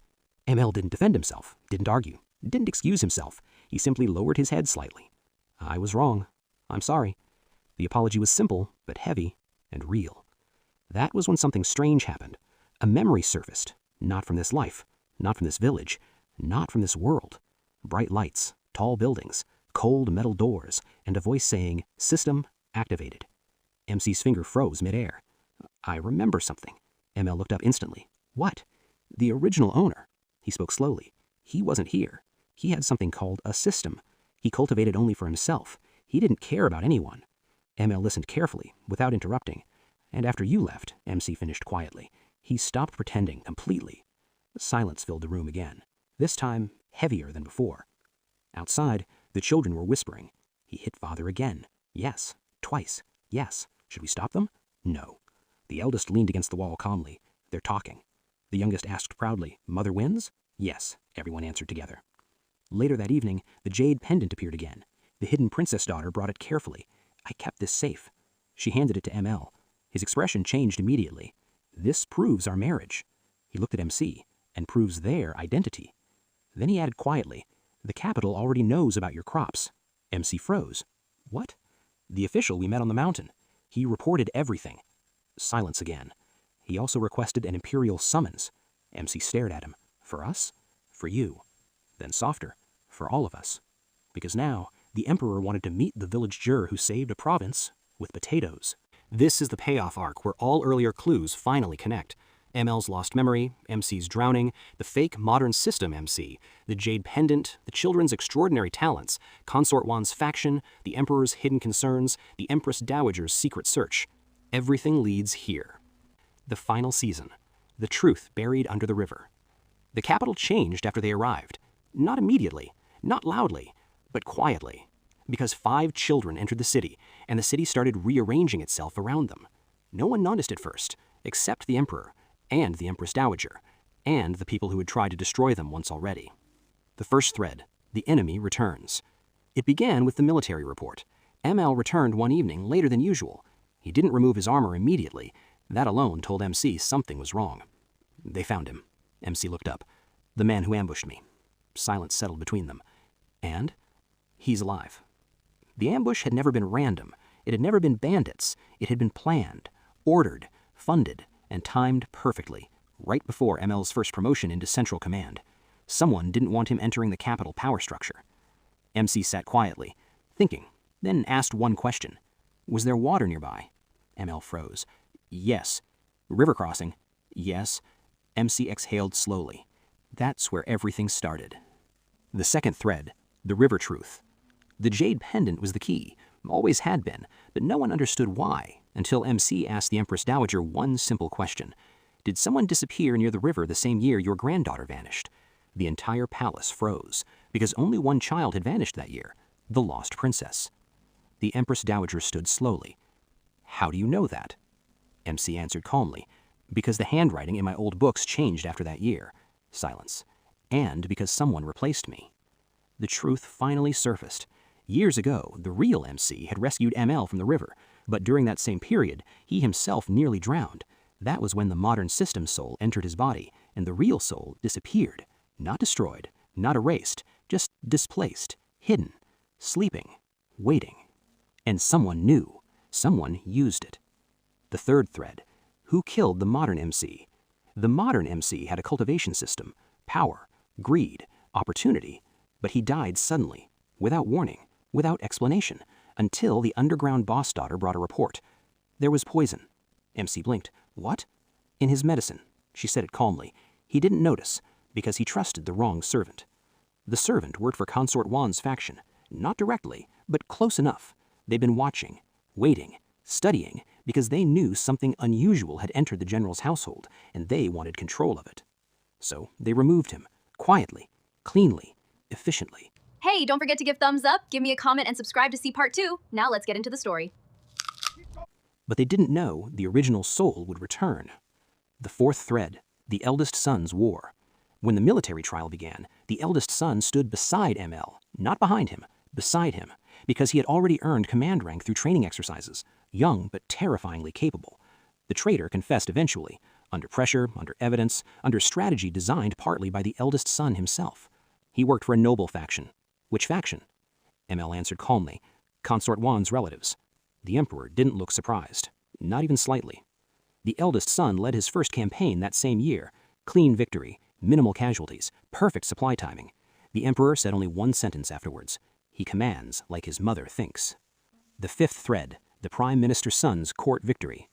ML didn't defend himself, didn't argue, didn't excuse himself. He simply lowered his head slightly. I was wrong. I'm sorry. The apology was simple, but heavy and real. That was when something strange happened. A memory surfaced, not from this life, not from this village, not from this world. Bright lights, tall buildings, cold metal doors, and a voice saying, System activated. MC's finger froze midair. I remember something. ML looked up instantly. What? The original owner. He spoke slowly. He wasn't here. He had something called a system. He cultivated only for himself. He didn't care about anyone. ML listened carefully, without interrupting. And after you left, MC finished quietly, he stopped pretending completely. Silence filled the room again, this time heavier than before. Outside, the children were whispering. He hit father again. Yes. Twice. Yes. Should we stop them? No. The eldest leaned against the wall calmly. They're talking. The youngest asked proudly, Mother wins? Yes, everyone answered together. Later that evening, the jade pendant appeared again. The hidden princess daughter brought it carefully. I kept this safe. She handed it to ML. His expression changed immediately. This proves our marriage. He looked at MC, and proves their identity. Then he added quietly, the capital already knows about your crops. MC froze. What? The official we met on the mountain. He reported everything. Silence again. He also requested an imperial summons. MC stared at him. For us? For you. Then softer. for all of us. Because now, the Emperor wanted to meet the village juror who saved a province with potatoes. This is the payoff arc where all earlier clues finally connect. ML's lost memory, MC's drowning, the fake modern system MC, the jade pendant, the children's extraordinary talents, Consort Wan's faction, the Emperor's hidden concerns, the Empress Dowager's secret search. Everything leads here. The final season. The truth buried under the river. The capital changed after they arrived. Not immediately, not loudly, but quietly. Because 5 children entered the city, and the city started rearranging itself around them. No one noticed at first, except the Emperor, and the Empress Dowager, and the people who had tried to destroy them once already. The first thread, the enemy returns. It began with the military report. ML returned one evening later than usual. He didn't remove his armor immediately. That alone told MC something was wrong. They found him. MC looked up. The man who ambushed me. Silence settled between them. And he's alive. The ambush had never been random. It had never been bandits. It had been planned, ordered, funded, and timed perfectly, right before ML's first promotion into Central Command. Someone didn't want him entering the capital power structure. MC sat quietly, thinking, then asked one question. Was there water nearby? ML froze. Yes. River crossing? Yes. MC exhaled slowly. That's where everything started. The second thread, the river truth. The jade pendant was the key, always had been, but no one understood why, until MC asked the Empress Dowager one simple question. Did someone disappear near the river the same year your granddaughter vanished? The entire palace froze, because only one child had vanished that year, the lost princess. The Empress Dowager stood slowly. How do you know that? MC answered calmly. Because the handwriting in my old books changed after that year. Silence. And because someone replaced me. The truth finally surfaced. Years ago, the real MC had rescued ML from the river, but during that same period, he himself nearly drowned. That was when the modern system soul entered his body, and the real soul disappeared. Not destroyed, not erased, just displaced, hidden, sleeping, waiting. And someone knew. Someone used it. The third thread. Who killed the modern MC? The modern MC had a cultivation system, power, greed, opportunity, but he died suddenly, without warning, without explanation, until the underground boss daughter brought a report. There was poison. MC blinked. What? In his medicine. She said it calmly. He didn't notice, because he trusted the wrong servant. The servant worked for Consort Wan's faction, not directly, but close enough. They'd been watching, waiting, studying, because they knew something unusual had entered the general's household, and they wanted control of it. So they removed him, quietly, cleanly, efficiently. Hey, don't forget to give thumbs up, give me a comment, and subscribe to see part 2. Now let's get into the story. But they didn't know the original soul would return. The fourth thread, the eldest son's war. When the military trial began, the eldest son stood beside ML, not behind him, beside him, because he had already earned command rank through training exercises, young but terrifyingly capable. The traitor confessed eventually, under pressure, under evidence, under strategy designed partly by the eldest son himself. He worked for a noble faction. Which faction? ML answered calmly. Consort Wan's relatives. The Emperor didn't look surprised, not even slightly. The eldest son led his first campaign that same year. Clean victory, minimal casualties, perfect supply timing. The Emperor said only one sentence afterwards. He commands like his mother thinks. The fifth thread, the Prime Minister's son's court victory.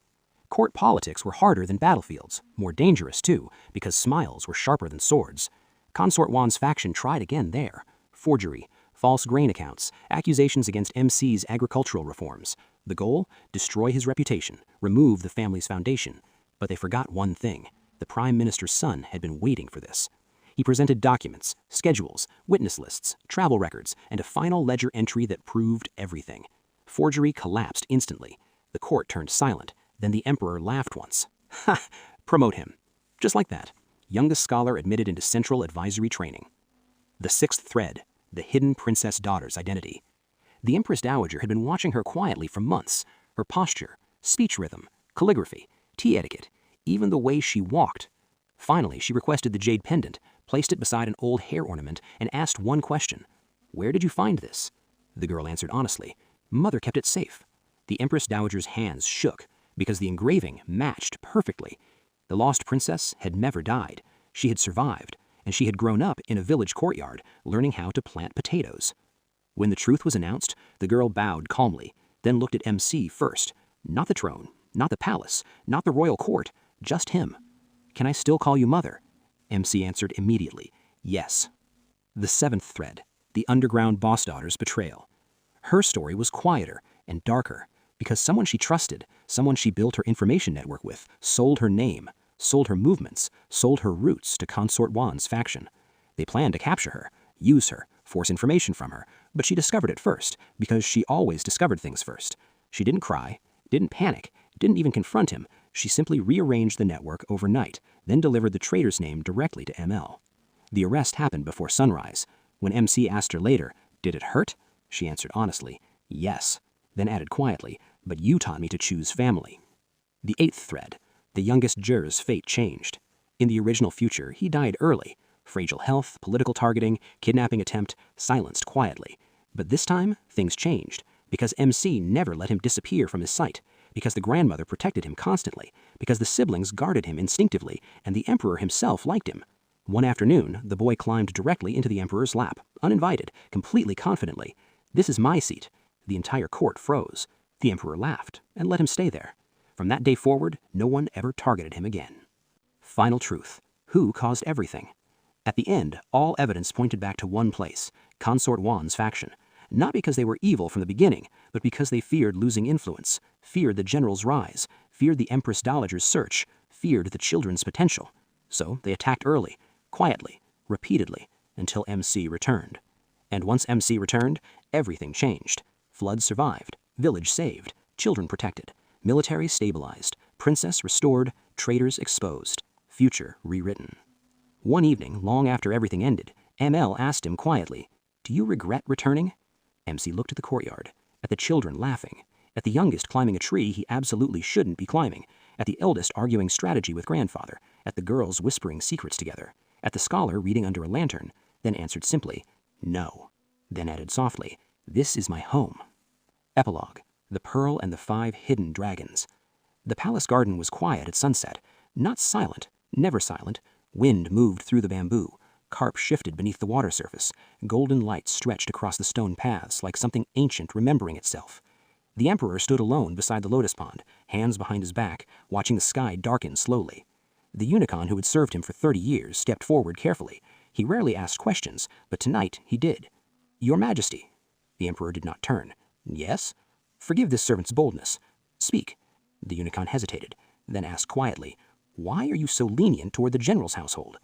Court politics were harder than battlefields, more dangerous too, because smiles were sharper than swords. Consort Wan's faction tried again there. Forgery, false grain accounts, accusations against MC's agricultural reforms. The goal? Destroy his reputation, remove the family's foundation. But they forgot one thing. The Prime Minister's son had been waiting for this. He presented documents, schedules, witness lists, travel records, and a final ledger entry that proved everything. Forgery collapsed instantly. The court turned silent. Then the Emperor laughed once. Ha! Promote him. Just like that. Youngest scholar admitted into Central Advisory Training. The sixth thread, the hidden princess daughter's identity. The Empress Dowager had been watching her quietly for months. Her posture, speech rhythm, calligraphy, tea etiquette, even the way she walked. Finally, she requested the jade pendant, placed it beside an old hair ornament, and asked one question. Where did you find this? The girl answered honestly. Mother kept it safe. The Empress Dowager's hands shook, because the engraving matched perfectly. The lost princess had never died. She had survived, and she had grown up in a village courtyard learning how to plant potatoes. When the truth was announced, the girl bowed calmly, then looked at MC first. Not the throne, not the palace, not the royal court, just him. "Can I still call you mother?" MC answered immediately, yes. The 7th thread, the underground boss daughter's betrayal. Her story was quieter and darker because someone she trusted, someone she built her information network with, sold her name, sold her movements, sold her roots to Consort Juan's faction. They planned to capture her, use her, force information from her, but she discovered it first because she always discovered things first. She didn't cry, didn't panic, didn't even confront him. She simply rearranged the network overnight, then delivered the traitor's name directly to ML. The arrest happened before sunrise. When MC asked her later, "Did it hurt?" she answered honestly, "Yes," then added quietly, "But you taught me to choose family." The 8th thread, the youngest juror's fate changed. In the original future, he died early. Fragile health, political targeting, kidnapping attempt, silenced quietly. But this time, things changed, because MC never let him disappear from his sight, because the grandmother protected him constantly, because the siblings guarded him instinctively, and the Emperor himself liked him. One afternoon, the boy climbed directly into the Emperor's lap, uninvited, completely confidently. "This is my seat." The entire court froze. The Emperor laughed and let him stay there. From that day forward, no one ever targeted him again. Final truth. Who caused everything? At the end, all evidence pointed back to one place, Consort Juan's faction. Not because they were evil from the beginning, but because they feared losing influence, feared the general's rise, feared the Empress Dowager's search, feared the children's potential. So they attacked early, quietly, repeatedly, until MC returned. And once MC returned, everything changed. Flood survived, village saved, children protected, military stabilized, princess restored, traitors exposed, future rewritten. One evening, long after everything ended, ML asked him quietly, "Do you regret returning?" MC looked at the courtyard, at the children laughing, at the youngest climbing a tree he absolutely shouldn't be climbing, at the eldest arguing strategy with grandfather, at the girls whispering secrets together, at the scholar reading under a lantern, then answered simply, "No." Then added softly, "This is my home." Epilogue: The Pearl and the 5 Hidden Dragons. The palace garden was quiet at sunset, not silent, never silent. Wind moved through the bamboo. Carp shifted beneath the water surface. Golden light stretched across the stone paths like something ancient remembering itself. The Emperor stood alone beside the lotus pond, hands behind his back, watching the sky darken slowly. The Unicon who had served him for 30 years stepped forward carefully. He rarely asked questions, but tonight he did. "Your Majesty." The Emperor did not turn. "Yes?" "Forgive this servant's boldness. Speak." The Unicon hesitated, then asked quietly, "Why are you so lenient toward the general's household?"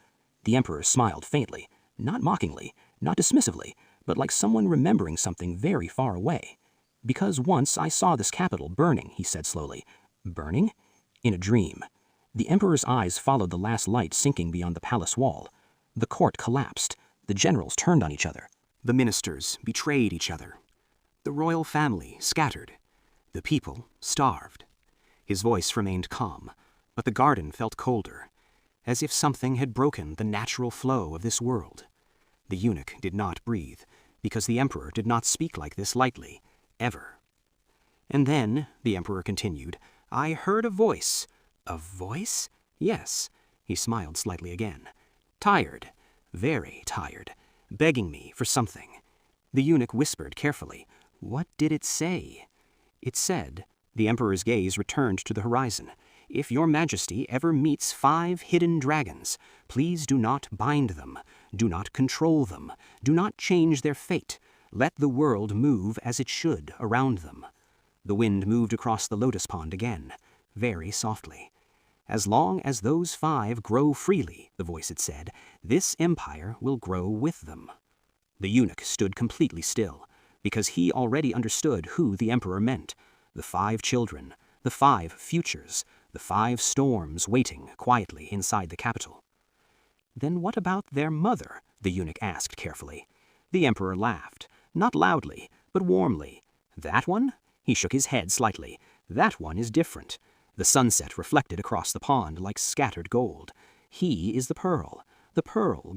The Emperor smiled faintly, not mockingly, not dismissively, but like someone remembering something very far away. "Because once I saw this capital burning," he said slowly. "Burning?" "In a dream." The Emperor's eyes followed the last light sinking beyond the palace wall. The court collapsed. The generals turned on each other. The ministers betrayed each other. The royal family scattered. The people starved. His voice remained calm, but the garden felt colder, as if something had broken the natural flow of this world. The eunuch did not breathe, because the Emperor did not speak like this lightly, ever. "And then," the Emperor continued, "I heard a voice." "A voice?" "Yes." He smiled slightly again. "Tired, very tired, begging me for something." The eunuch whispered carefully, "What did it say?" "It said," the Emperor's gaze returned to the horizon, "If your Majesty ever meets 5 hidden dragons, please do not bind them, do not control them, do not change their fate. Let the world move as it should around them." The wind moved across the lotus pond again, very softly. "As long as those 5 grow freely," the voice had said, "this empire will grow with them." The eunuch stood completely still, because he already understood who the Emperor meant. The 5 children, the 5 futures, the 5 storms waiting quietly inside the capital. "Then what about their mother?" the eunuch asked carefully. The Emperor laughed, not loudly, but warmly. "That one?" He shook his head slightly. "That one is different." The sunset reflected across the pond like scattered gold. "He is the pearl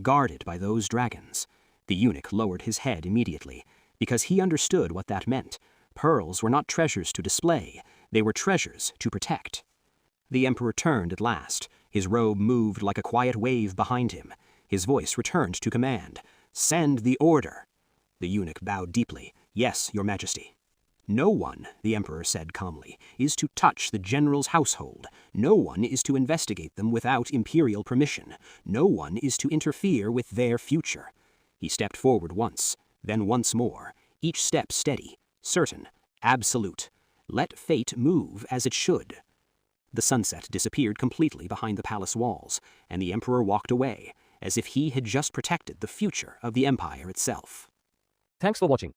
guarded by those dragons." The eunuch lowered his head immediately, because he understood what that meant. Pearls were not treasures to display, they were treasures to protect. The Emperor turned at last. His robe moved like a quiet wave behind him. His voice returned to command. "Send the order." The eunuch bowed deeply. "Yes, your majesty." "No one," the emperor said calmly, "is to touch the general's household. No one is to investigate them without imperial permission. No one is to interfere with their future." He stepped forward once, then once more, each step steady, certain, absolute. Let fate move as it should. The sunset disappeared completely behind the palace walls, and the emperor walked away, as if he had just protected the future of the empire itself. Thanks for watching.